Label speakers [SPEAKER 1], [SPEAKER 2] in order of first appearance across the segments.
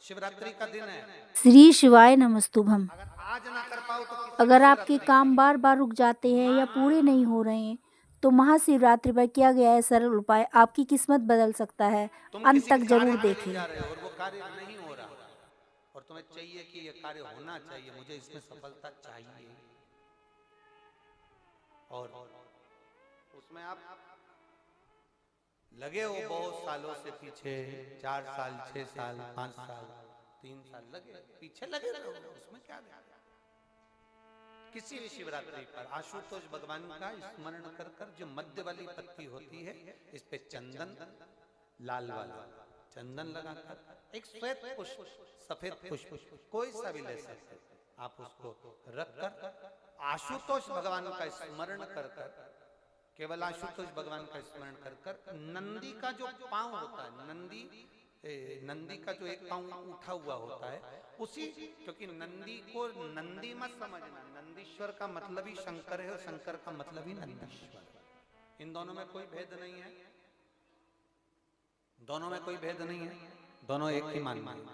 [SPEAKER 1] शिवरात्रि का दिन है।
[SPEAKER 2] श्री शिवाय नमस्तुभम।
[SPEAKER 1] अगर आज ना कर पाओ तो किसी
[SPEAKER 2] अगर
[SPEAKER 1] भी
[SPEAKER 2] आपके
[SPEAKER 1] शिवरात्रि
[SPEAKER 2] काम बार बार रुक जाते हैं या पूरे नहीं हो रहे हैं तो महाशिवरात्रि पर किया गया है सरल उपाय आपकी किस्मत बदल सकता है।
[SPEAKER 1] तुम
[SPEAKER 2] अंत
[SPEAKER 1] किसी
[SPEAKER 2] तक
[SPEAKER 1] कार्य
[SPEAKER 2] जरूर
[SPEAKER 1] के लिए
[SPEAKER 2] देखें।
[SPEAKER 1] जा रहे हो और वो कार्य नहीं हो रहा और तुम्हें चाहिए कि ये कार्य होना चाहिए, मुझे इसमें सफलता चाहिए, और उसमें आप लगे हो बहुत सालों से पीछे, 4 साल 6 साल 5 साल 3 साल लगे पीछे लगे रहो, उसमें क्या है? किसी भी शिवरात्रि पर आशुतोष भगवान का स्मरण कर कर जो मध्य वाली पत्ती होती है इस पे चंदन, लाल वाला चंदन लगाकर एक श्वेत पुष्प, सफेद पुष्प कोई सा भी ले सकते, आप उसको रखकर आशुतोष भगवान का स्मरण कर कर, केवल आशुतोष भगवान का स्मरण कर कर नंदी का जो पांव होता है, नंदी का जो एक पांव उठा हुआ होता है उसी, क्योंकि नंदी को नंदी मत समझना, नंदीश्वर का मतलब ही शंकर है और शंकर का मतलब ही नंदीश्वर, इन दोनों में कोई भेद नहीं है, दोनों में कोई भेद नहीं है, दोनों एक ही मान मान।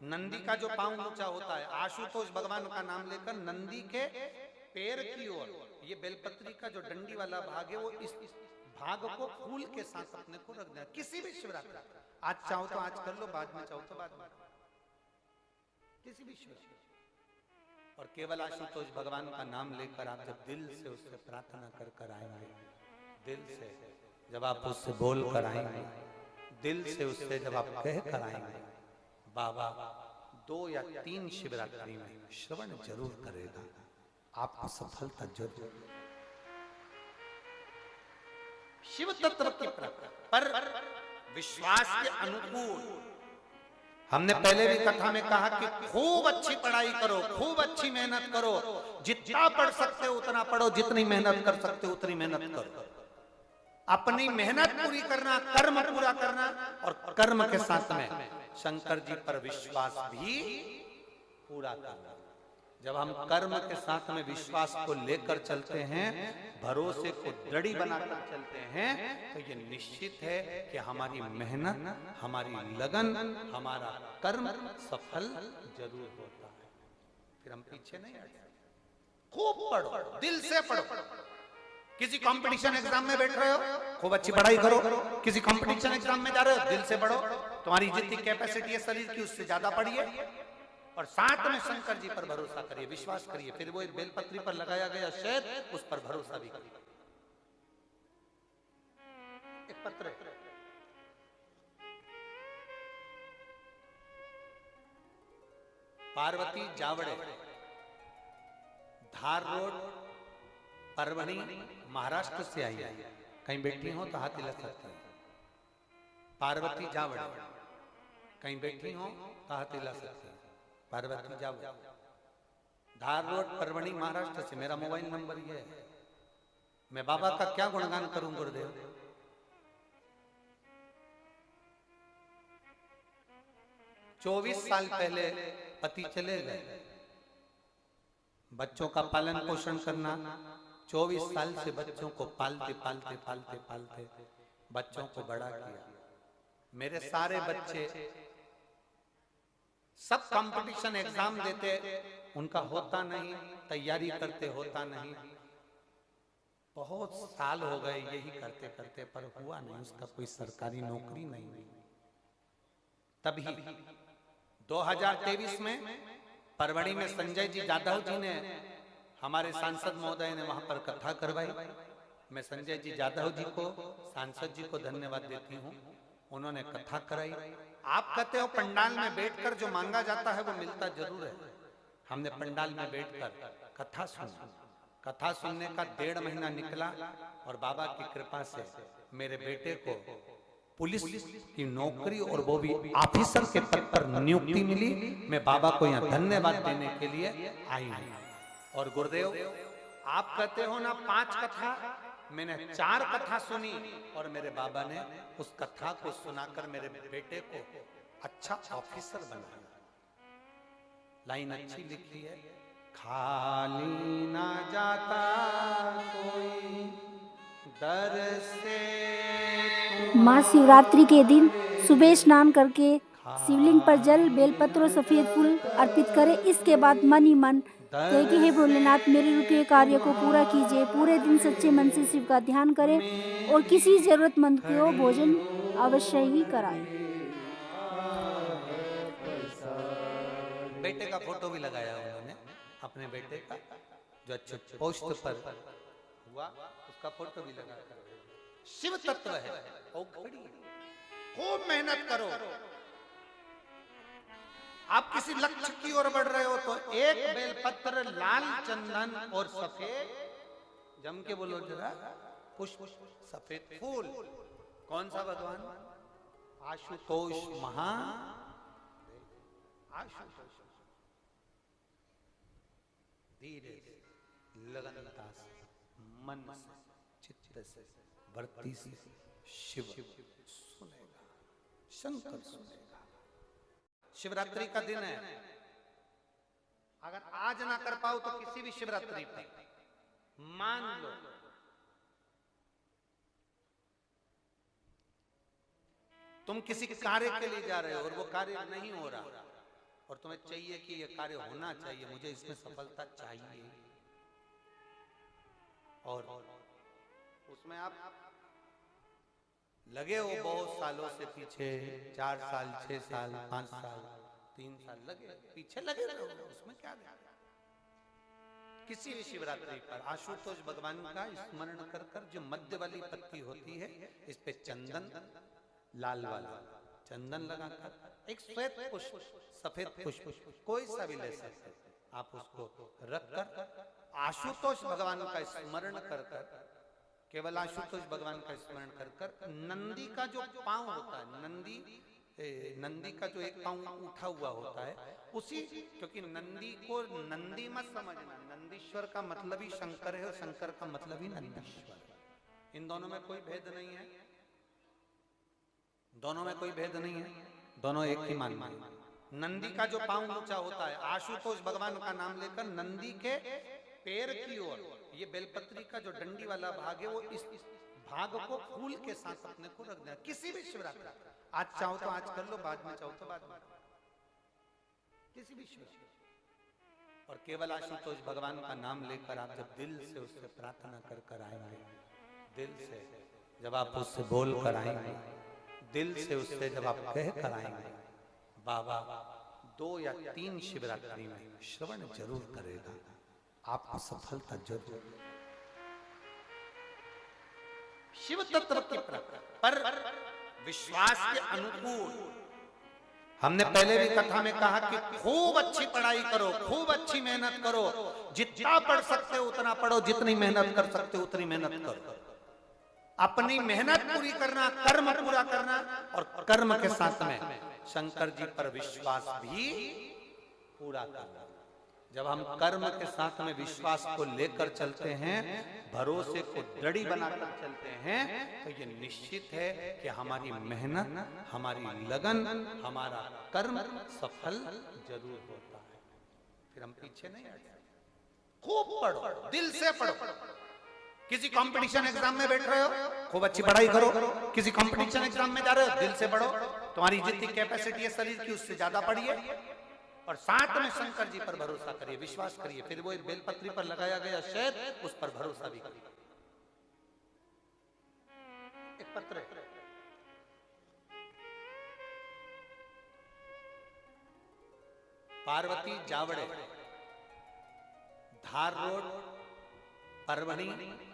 [SPEAKER 1] नंदी का जो पांव ऊंचा होता है, आशुतोष भगवान का नाम लेकर नंदी के पैर की ओर, ये बेलपत्री का जो डंडी वाला भाग है वो इस भाग को फूल के साथ अपने को रख देना। किसी भी शिवरात्रि, आज चाहो तो आज कर लो, बाद में चाहो तो बाद में, किसी भी शिवरात्रि, और केवल आशुतोष भगवान का नाम लेकर आप जब दिल से उससे प्रार्थना कर कर आएंगे, दिल से जब आप उससे बोल कर आएंगे, दिल से उससे जब आप कह कर आएंगे, बाबा 2 या 3 शिवरात्रि में श्रवण जरूर करेगा, आपको सफलता जरूर। शिव तत्व की प्राप्ति पर विश्वास के अनुकूल, हमने पहले भी कथा में कहा कि खूब अच्छी पढ़ाई करो, खूब अच्छी मेहनत करो, जितना पढ़ सकते हो उतना पढ़ो, जितनी मेहनत कर सकते हो उतनी मेहनत करो, अपनी मेहनत पूरी करना, कर्म पूरा करना, और कर्म के साथ में शंकर जी पर विश्वास भी पूरा करना। जब हम कर्म के साथ में विश्वास को लेकर चलते हैं, भरोसे को दृढ़ बनाकर चलते हैं, तो ये निश्चित है कि हमारी मेहनत, हमारी लगन, हमारा कर्म सफल जरूर होता है, फिर हम पीछे नहीं हटते। खूब पढ़ो, दिल से पढ़ो, किसी कंपटीशन एग्जाम में बैठ रहे हो खूब अच्छी पढ़ाई करो, किसी कंपटीशन एग्जाम में जा रहे हो दिल से पढ़ो, तुम्हारी जितनी कैपेसिटी है शरीर की उससे ज्यादा पढ़िए, और साथ में शंकर जी पर भरोसा करिए, विश्वास करिए, फिर वो बेलपत्री पर लगाया गया शहद उस पर भरोसा भी करिए। एक पत्र पार्वती जावड़े, धार रोड, परभणी, महाराष्ट्र से आई है, कहीं बैठी हो तो हाथ हिला सकते हैं। पार्वती जावड़े, कहीं बैठी हो तो हाथ हिला सकते हैं। पार्वती जावड़े, धार रोड, परभणी, महाराष्ट्र से, मेरा मोबाइल नंबर ये है। मैं बाबा का क्या गुणगान करूं गुरुदेव, 24 साल पहले पति चले गए, बच्चों का पालन पोषण करना, 24 साल से बच्चों को पालते पालते पालते पालते बच्चों को बड़ा किया। मेरे सारे बच्चे सब कंपटीशन एग्जाम देते, उनका होता नहीं, तैयारी करते होता नहीं, बहुत साल हो गए यही करते करते, पर हुआ नहीं, उसका कोई सरकारी नौकरी नहीं हुई। तभी 2023 में परभणी में संजय जी जाधव जी ने, हमारे सांसद महोदय ने वहां पर कथा करवाई। मैं संजय जी जाधव जी को, सांसद जी को धन्यवाद देती हूँ, उन्होंने कथा कराई। आप कहते हो पंडाल में बैठकर जो मांगा जाता है वो मिलता जरूर है। हमने पंडाल में बैठकर कथा सुनी, कथा सुनने का 1.5 महीना निकला और बाबा की कृपा से मेरे बेटे को पुलिस की नौकरी और वो भी ऑफिसर के पद पर नियुक्ति मिली। मैं बाबा को यहाँ धन्यवाद देने के लिए आई हूँ। और गुरुदेव आप कहते हो ना 5 कथा, मैंने 4 कथा सुनी और मेरे बाबा ने उस कथा को सुनाकर मेरे बेटे को अच्छा ऑफिसर बनाया। लाइन अच्छी लिखी है, खाली ना जाता कोई दर से।
[SPEAKER 2] महाशिवरात्रि के दिन सुबह स्नान करके शिवलिंग पर जल, बेलपत्र और सफेद फूल अर्पित करें। इसके बाद मन ही मन कहे कि हे भोलेनाथ, मेरे रुके कार्य को पूरा कीजिए। पूरे दिन सच्चे मन से शिव का ध्यान करें और किसी जरूरतमंद को भोजन अवश्य ही कराएं।
[SPEAKER 1] बेटे का फोटो भी लगाया उन्होंने, अपने बेटे का जो अच्छे पोस्ट पर हुआ उसका फोटो भी लगाया। शिव तत्व है और खड़ी, खूब मेहनत करो। आप किसी लक्ष्य की ओर बढ़ रहे हो तो एक बेलपत्र, लाल चंदन और सफेद, जम के बोलो जरा, पुष्प, सफेद फूल। कौन सा भगवान? आशुतोष महा आशुतोष। धीरे लगनता से, मन से, चित्त से, भक्ति से शिव सुनेगा, शंकर सुनेगा। शिवरात्रि का दिन है, अगर आज ना कर पाओ तो किसी भी शिवरात्रि पर मान लो तुम किसी कार्य के लिए जा रहे हो और वो कार्य नहीं हो रहा और तुम्हें चाहिए कि ये कार्य होना चाहिए, मुझे इसमें सफलता चाहिए, और उसमें आप लगे हो बहुत सालों से पीछे, 4 साल, 6 साल, 5 साल, 3 साल लगे पीछे लगे रहो, उसमें क्या है? किसी भी शिवरात्रि पर आशुतोष भगवान का स्मरण कर कर, जो मध्य वाली पत्ती होती है इस पे चंदन, लाल वाला चंदन लगाकर, एक श्वेत पुष्प, सफेद पुष्प, कोई सा भी ले सकते, आप उसको रखकर आशुतोष भगवान का स्मरण कर कर, केवल आशुतोष भगवान का स्मरण कर कर, नंदी का जो पांव होता है, नंदी का जो एक पांव उठा हुआ होता है, उसी, क्योंकि नंदी को नंदी मत समझना, नंदीश्वर का मतलब ही शंकर है और शंकर का मतलब ही नंदीश्वर। इन दोनों में कोई भेद नहीं है, दोनों में कोई भेद नहीं है, दोनों एक ही मान है। नंदी का जो पांव ऊंचा होता है, आशुतोष भगवान का नाम लेकर नंदी के पैर की ओर, ये बेलपत्री का जो डंडी वाला भाग है, वो इस भाग को फूल के साथ अपने को रख देना। किसी भी शिवरात्रि, आज चाहो तो आज कर लो, बाद में चाहो तो बाद में, किसी भी शिवरात्रि, और केवल आशुतोष भगवान का नाम लेकर आप जब दिल से उससे प्रार्थना कर कर आएंगे, दिल से जब आप उससे बोल कर आएंगे, दिल से उससे जब आप कह कर आएंगे, बाबा 2 या 3 शिवरात्रि में श्रवण जरूर करेगा, आपको सफलता जरूर। शिव तत्व की पर विश्वास के अनुकूल, हमने पहले भी कथा में कहा कि खूब अच्छी पढ़ाई करो, खूब अच्छी मेहनत करो, जितना पढ़ सकते हो उतना पढ़ो, जितनी मेहनत कर सकते हो उतनी मेहनत करो। अपनी मेहनत पूरी करना, कर्म पूरा करना, और कर्म के साथ में शंकर जी पर विश्वास भी पूरा करना। जब हम कर्म के साथ में विश्वास को लेकर चलते हैं, भरोसे को दृढ़ बनाकर चलते हैं, तो ये निश्चित है कि हमारी मेहनत, हमारी लगन, हमारा कर्म सफल जरूर होता है। फिर हम पीछे नहीं हटते। खूब पढ़ो, दिल से पढ़ो। किसी कंपटीशन एग्जाम में बैठ रहे हो, खूब अच्छी पढ़ाई करो। किसी कंपटीशन एग्जाम में जा रहे हो, दिल से पढ़ो। तुम्हारी जितनी कैपेसिटी है शरीर की, उससे ज्यादा पढ़िए, और साथ में शंकर जी पर भरोसा करिए, विश्वास करिए। फिर वो बेलपत्री पर लगाया गया शहद, उस पर भरोसा भी करिए। एक पत्र है, पार्वती जावड़े, धार रोड, परभणी,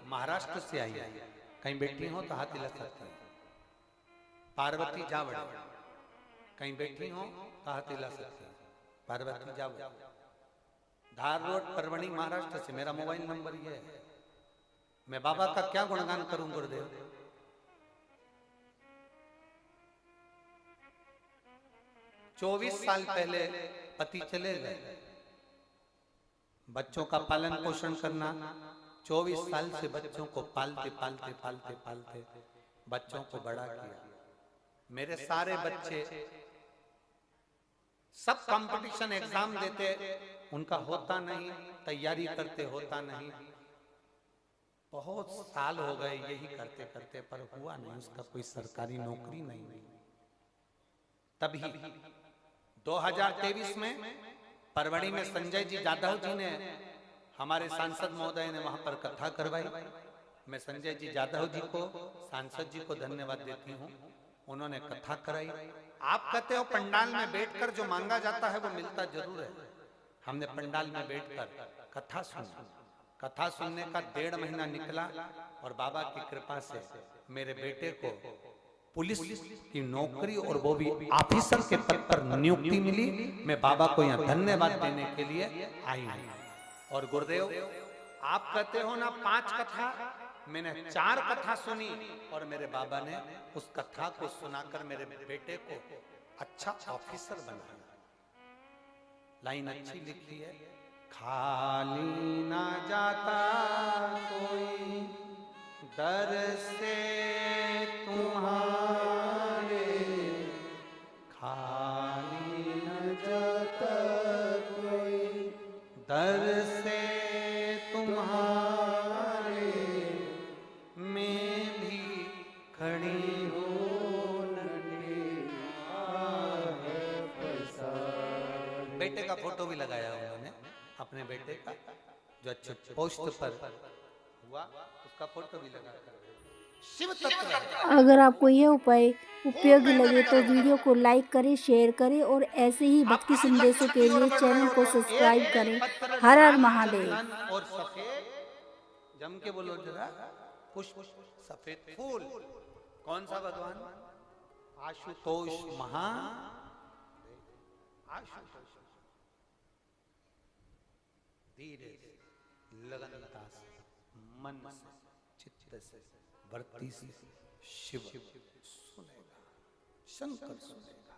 [SPEAKER 1] महाराष्ट्र से आई है। कहीं बैठी हो तो हाथ हिला सकते हैं। पार्वती जावड़े, कहीं बैठी हो तो हाथ हिला सकते हैं। पार्वती जावड़े, धार रोड, परभणी, महाराष्ट्र से। मेरा मोबाइल नंबर ये है। मैं बाबा का क्या गुणगान करूं गुरुदेव। 24 साल पहले पति चले गए, बच्चों का पालन पोषण करना, 24 साल से बच्चों को पालते पालते पालते पालते बच्चों को बड़ा किया। मेरे सारे बच्चे सब कंपटीशन एग्जाम देते, उनका होता नहीं, तैयारी करते होता नहीं। बहुत साल हो गए यही करते करते, पर हुआ नहीं, उसका कोई सरकारी नौकरी नहीं हुई। तभी 2023 में परवड़ी में संजय जी जाधव जी ने, हमारे सांसद महोदय ने वहां पर कथा करवाई। मैं संजय जी जाधव जी को, सांसद जी को धन्यवाद देती हूँ, उन्होंने कथा कराई। आप कहते हो पंडाल में बैठकर जो मांगा जाता है वो मिलता जरूर है। हमने पंडाल में बैठकर कथा सुनी। कथा सुनने का 1.5 महीना निकला और बाबा की कृपा से मेरे बेटे को पुलिस की नौकरी और वो भी ऑफिसर के पद पर नियुक्ति मिली। मैं बाबा को यहाँ धन्यवाद देने के लिए आई हूँ। और गुरुदेव, आप कहते हो ना 5 कथा, मैंने 4 कथा सुनी और मेरे बाबा ने उस कथा को सुनाकर मेरे बेटे को अच्छा ऑफिसर बनाया। लाइन अच्छी लिखी है, खाली ना जाता कोई दर से तुम्हारे, खाली न जाता कोई दर से तुम्हारे, मैं भी खड़ी हूँ बेटे का फोटो भी लगाया उन्होंने, अपने बेटे का जो अच्छे पोस्ट पर हुआ उसका फोटो भी लगा। शिव तत्व।
[SPEAKER 2] अगर आपको यह उपाय उपयोगी लगे तो वीडियो को लाइक करें, शेयर करें और ऐसे ही भक्ति संदेशों के लिए चैनल को सब्सक्राइब करें। हर हर महादेव।
[SPEAKER 1] और सफेद, जम के बोलो जरा, पुष्प सफेद फूल। कौन सा भगवान? आशुतोष महा आशुतोष। धीरे लगनता से, मन से, चित्त से, भक्ति से शिव सुनेगा, शंकर सुनेगा।